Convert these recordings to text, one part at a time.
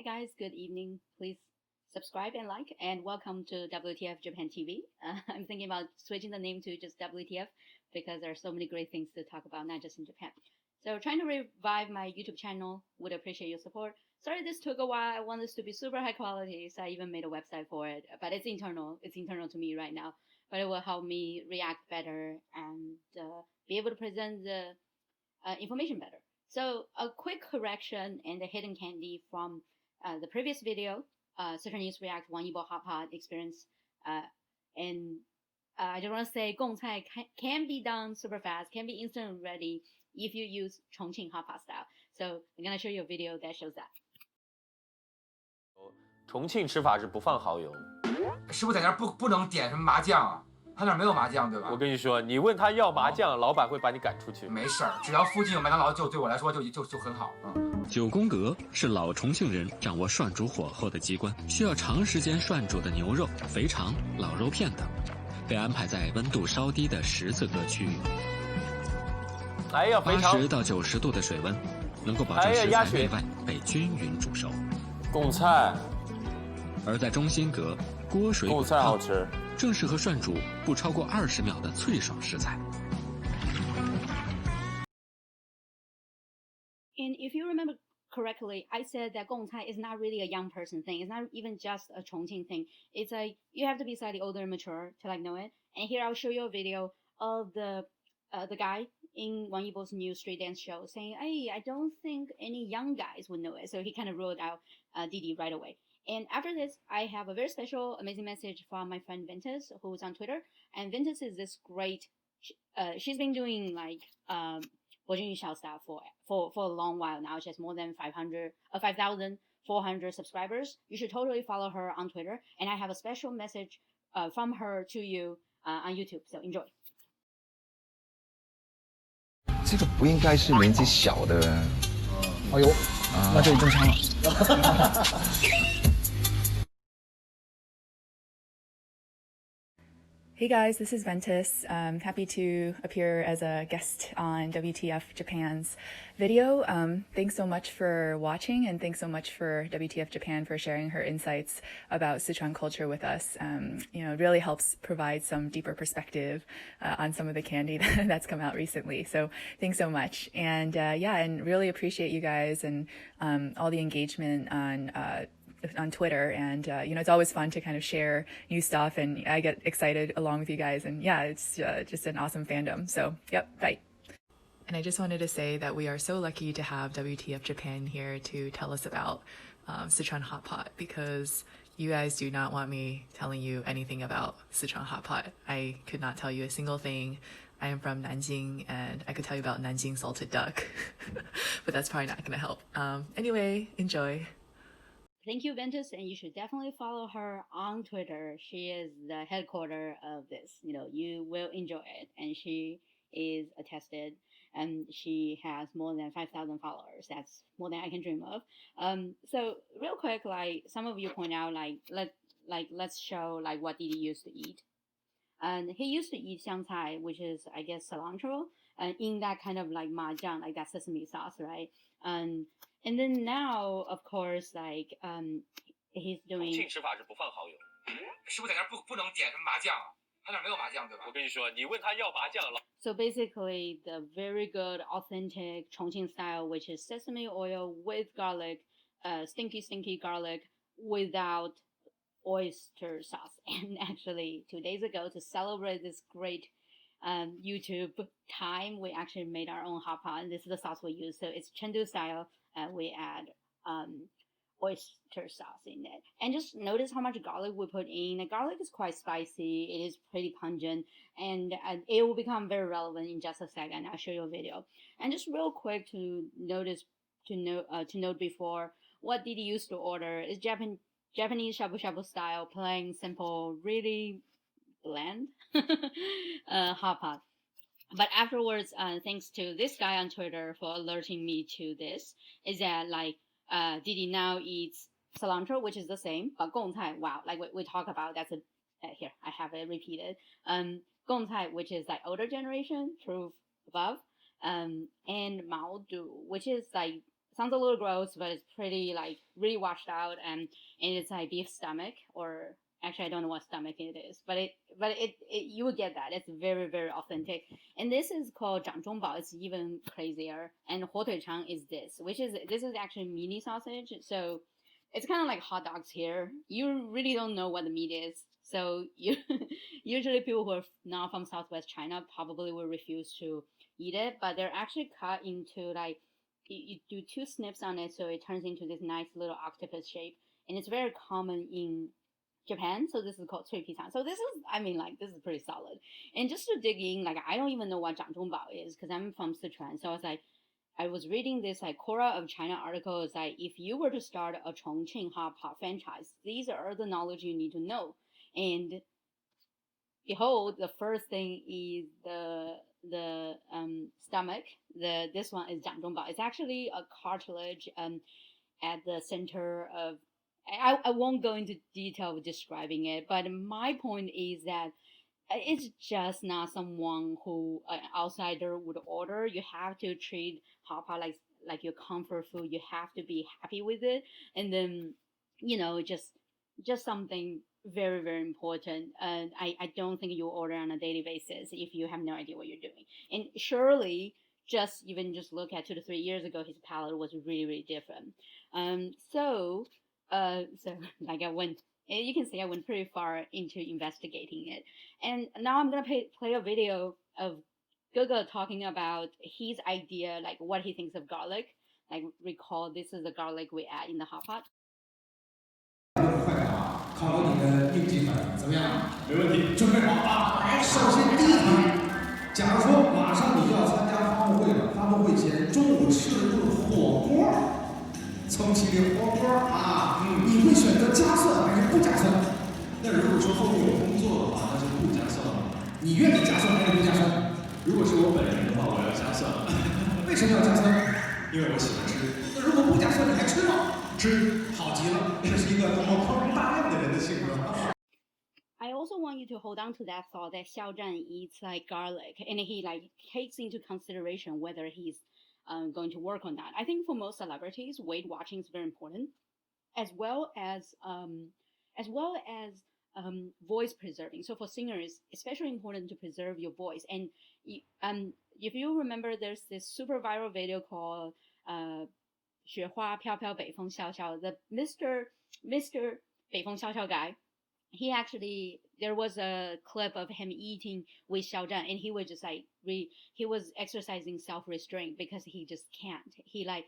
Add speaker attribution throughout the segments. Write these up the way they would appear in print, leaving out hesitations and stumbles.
Speaker 1: guys, good evening. Please subscribe and like, and welcome to WTF Japan TV. I'm thinking about switching the name to just WTF because there are so many great things to talk about, not just in Japan. So trying to revive my YouTube channel, would appreciate your support. Sorry this took a while. I want this to be super high quality, so I even made a website for it. But it's internal. It's internal to me right now. But it will help me react better and be able to present the information better. So a quick correction and the hidden candy from the previous video, Sichuanese React One Yibo Hot Pot experience. And I just want to say gong cai can be done super fast, can be instantly ready if you use Chongqing hot pot style. So I'm going to show you a video that shows that.
Speaker 2: 重庆吃法是不放蚝油。
Speaker 3: 师傅在那儿不能点什么麻酱啊，他那儿没有麻酱，对吧？
Speaker 2: 我跟你说，你问他要麻酱，老板会把你赶出去。
Speaker 3: 没事儿，只要附近有麦当劳，就对我来说就很好。
Speaker 4: 九宫格是老重庆人掌握涮煮火候的机关，需要长时间涮煮的牛肉、肥肠、老肉片等，被安排在温度稍低的十字格区域。
Speaker 2: 哎呀，肥肠
Speaker 4: 80到90度的水温，能够保证食材内外被均匀煮熟。
Speaker 2: 贡菜。
Speaker 4: 而在中心格，锅水滚烫，
Speaker 2: 好吃，
Speaker 4: 正适合涮煮不超过20秒的脆爽食材。
Speaker 1: And if you remember correctly, I said that gong cai is not really a young person thing. It's not even just a Chongqing thing. It's like you have to be slightly older and mature to like know it. And here I'll show you a video of the guy in Wang Yibo's new street dance show saying, "Hey, I don't think any young guys would know it." So he kind of ruled out Didi right away. And after this, I have a very special, amazing message from my friend Ventus, who's on Twitter. And Ventus is this great. She's been doing like bjyx style for a long while now. She has more than 5,400 subscribers. You should totally follow her on Twitter. And I have a special message from her to you on YouTube. So enjoy.
Speaker 5: 这个不应该是年纪小的。
Speaker 6: 哎呦，那就中枪了。
Speaker 7: Hey guys, this is Ventus. I'm happy to appear as a guest on WTF Japan's video. Thanks so much for watching, and thanks so much for WTF Japan for sharing her insights about Sichuan culture with us. It really helps provide some deeper perspective on some of the candy that's come out recently. So thanks so much. And and really appreciate you guys and all the engagement on Twitter, and it's always fun to kind of share new stuff, and I get excited along with you guys, and it's just an awesome fandom. So bye. And I just wanted to say that we are so lucky to have WTF Japan here to tell us about Sichuan hot pot, because you guys do not want me telling you anything about Sichuan hot pot. I could not tell you a single thing. I am from Nanjing, and I could tell you about Nanjing salted duck, but that's probably not going to help. Anyway, enjoy.
Speaker 1: Thank you, Ventus, and you should definitely follow her on Twitter. She is the headquarter of this. You will enjoy it, and she is attested, and she has more than 5,000 followers. That's more than I can dream of. So real quick, like some of you point out, let's show like what Didi used to eat. And he used to eat xiang cai, which is I guess cilantro, in that kind of like mahjang, like that sesame sauce, right? And then now, of course, like he's doing.
Speaker 2: 重庆吃法是不放蚝油。
Speaker 3: 师傅在那儿不能点什么麻酱啊，他那儿没有麻酱，对吧？
Speaker 2: 我跟你说，你问他要麻酱，
Speaker 1: So basically, the very good, authentic Chongqing style, which is sesame oil with garlic, stinky garlic, without oyster sauce. And actually, 2 days ago, to celebrate this great YouTube time, we actually made our own hot pot, and this is the sauce we use. So it's chengdu style. We add oyster sauce in it, and just notice how much garlic we put in. The garlic is quite spicy. It is pretty pungent, and it will become very relevant in just a second. I'll show you a video. And just real quick to note before, what Didi used to order is Japanese shabu shabu style, plain, simple, really bland hot pot. But afterwards, thanks to this guy on Twitter for alerting me to this, is that like Didi now eats cilantro, which is the same, but gong cai, wow, like we talk about, that's here, I have it repeated. Gong cai, which is like older generation, proof above, and Mao Du, which is like sounds a little gross, but it's pretty like really washed out, and it's like beef stomach, or actually I don't know what stomach it is, but it you will get that. It's very very authentic, and this is called 掌中宝. It's even crazier. And 火腿肠 is this is actually mini sausage, so it's kind of like hot dogs here. You really don't know what the meat is. So you usually people who are not from Southwest China probably will refuse to eat it, but they're actually cut into like you do 2 snips on it, so it turns into this nice little octopus shape, and it's very common in Japan. So this is called 脆皮肠. So this is, I mean, like this is pretty solid. And just to dig in, like I don't even know what 掌中宝 is because I'm from Sichuan. So I was reading this like Cora of China article. It's like if you were to start a Chongqing hot pot franchise, these are the knowledge you need to know. And behold, the first thing is the stomach. This one is 掌中宝. It's actually a cartilage at the center of. I won't go into detail describing it, but my point is that it's just not someone who an outsider would order. You have to treat hot pot like your comfort food. You have to be happy with it, and then just something very very important. And I don't think you order on a daily basis if you have no idea what you're doing. And surely just look at 2 to 3 years ago, his palate was really really different. So like I went, you can see I went pretty far into investigating it. And now I'm gonna play a video of Guga talking about his idea, like what he thinks of garlic. Like recall, this is the garlic we add in the hot pot.
Speaker 8: 考考你的应急反应怎么样？没问题，准备好啊！来，首先第一题，假如说马上你就要参加发布会了，发布会前中午吃了顿火锅，重庆的火锅啊，你会选择加蒜还是不加蒜？那如果说后面有工作的话，那就不加蒜了。你愿意加蒜还是不加蒜？如果是我本人的话，我要加蒜。为什么要加蒜？因为我喜欢吃。那如果不加蒜，你还吃吗？吃，好极了，这是一个多么宽容大量的人的性格。
Speaker 1: I also want you to hold on to that thought that Xiao Zhan eats like garlic, and he like takes into consideration whether he's going to work or not. I think for most celebrities, weight watching is very important, as well as voice preserving. So for singers, especially important to preserve your voice. And if you remember, there's this super viral video called 雪花飘飘北风萧萧. The Mr. 北风萧萧 guy. He actually, there was a clip of him eating with Xiao Zhan, and he was just like he was exercising self-restraint because he just can't. He's like,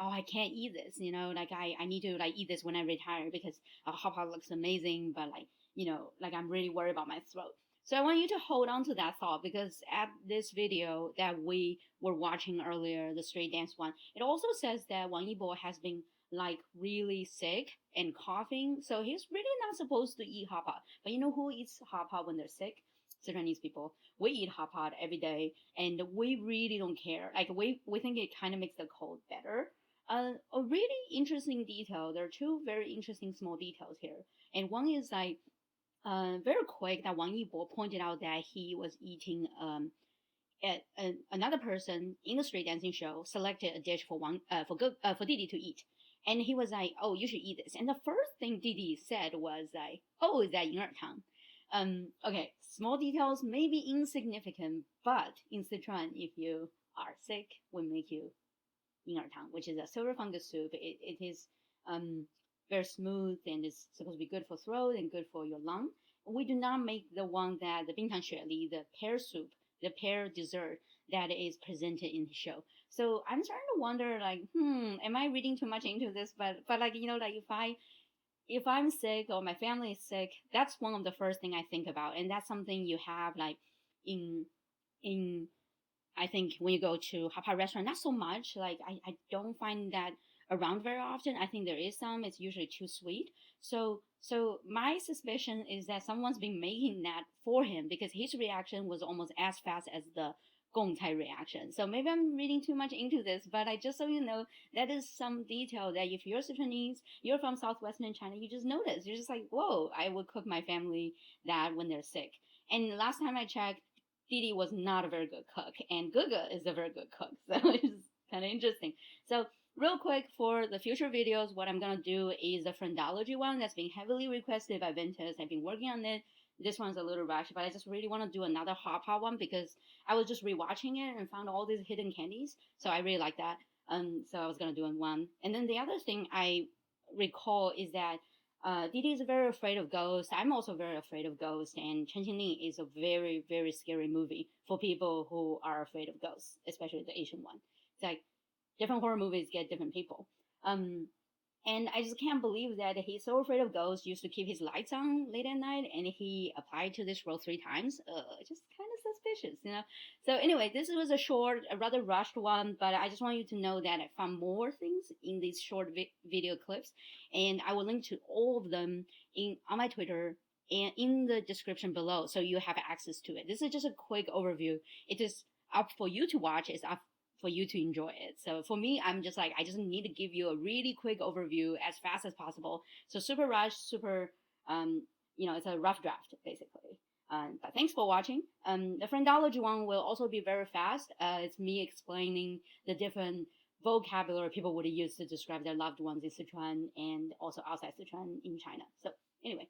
Speaker 1: oh, I can't eat this, like I need to like eat this when I retire because hot pot looks amazing, but like I'm really worried about my throat. So I want you to hold on to that thought, because at this video that we were watching earlier, the street dance one, it also says that Wang Yibo has been like really sick and coughing, so he's really not supposed to eat hot pot. But you know who eats hot pot when they're sick? Sichuanese people. We eat hot pot every day, and we really don't care. Like we think it kind of makes the cold better. A really interesting detail. There are 2 very interesting small details here, and one is like very quick that Wang Yibo pointed out that he was eating another person in the street dancing show selected a dish for Didi to eat. And he was like, oh, you should eat this. And the first thing Didi said was like, oh, is that 银耳汤? Okay, small details may be insignificant, but in Sichuan, if you are sick, we make you 银耳汤, which is a silver fungus soup. It is very smooth, and it's supposed to be good for throat and good for your lung. We do not make the one that the 冰糖雪梨, the pear soup, the pear dessert that is presented in the show. So I'm starting to wonder, like, am I reading too much into this? But like, like if I'm sick or my family is sick, that's one of the first thing I think about. And that's something you have like in I think when you go to hot pot restaurant, not so much. Like I don't find that around very often. I think there is some, it's usually too sweet. So my suspicion is that someone's been making that for him, because his reaction was almost as fast as the gong reaction. So maybe I'm reading too much into this, but I just so you know, that is some detail that if you're Sichuanese, you're from southwestern China, you just notice. You're just like, whoa, I would cook my family that when they're sick. And last time I checked, Didi was not a very good cook, and Guga is a very good cook. So it's kind of interesting. So real quick, for the future videos, what I'm gonna do is the phrenology one that's been heavily requested by Ventus. I've been working on it. This one's a little rushed, but I just really want to do another hot pot one because I was just rewatching it and found all these hidden candies. So I really like that. So I was gonna do one. And then the other thing I recall is that Didi is very afraid of ghosts. I'm also very afraid of ghosts, and Chen Qingling is a very, very scary movie for people who are afraid of ghosts, especially the Asian one. It's like different horror movies get different people. And I just can't believe that he's so afraid of ghosts, used to keep his lights on late at night, and he applied to this role 3 times. Just kind of suspicious, you know? So anyway, this was a short, a rather rushed one, but I just want you to know that I found more things in these short video clips, and I will link to all of them on my Twitter and in the description below, so you have access to it. This is just a quick overview. It is up for you to watch. It's up for you to enjoy it. So for me, I'm just like, I just need to give you a really quick overview as fast as possible. So super rush, super, it's a rough draft basically. But thanks for watching. The phrenology one will also be very fast. It's me explaining the different vocabulary people would use to describe their loved ones in Sichuan and also outside Sichuan in China. So anyway,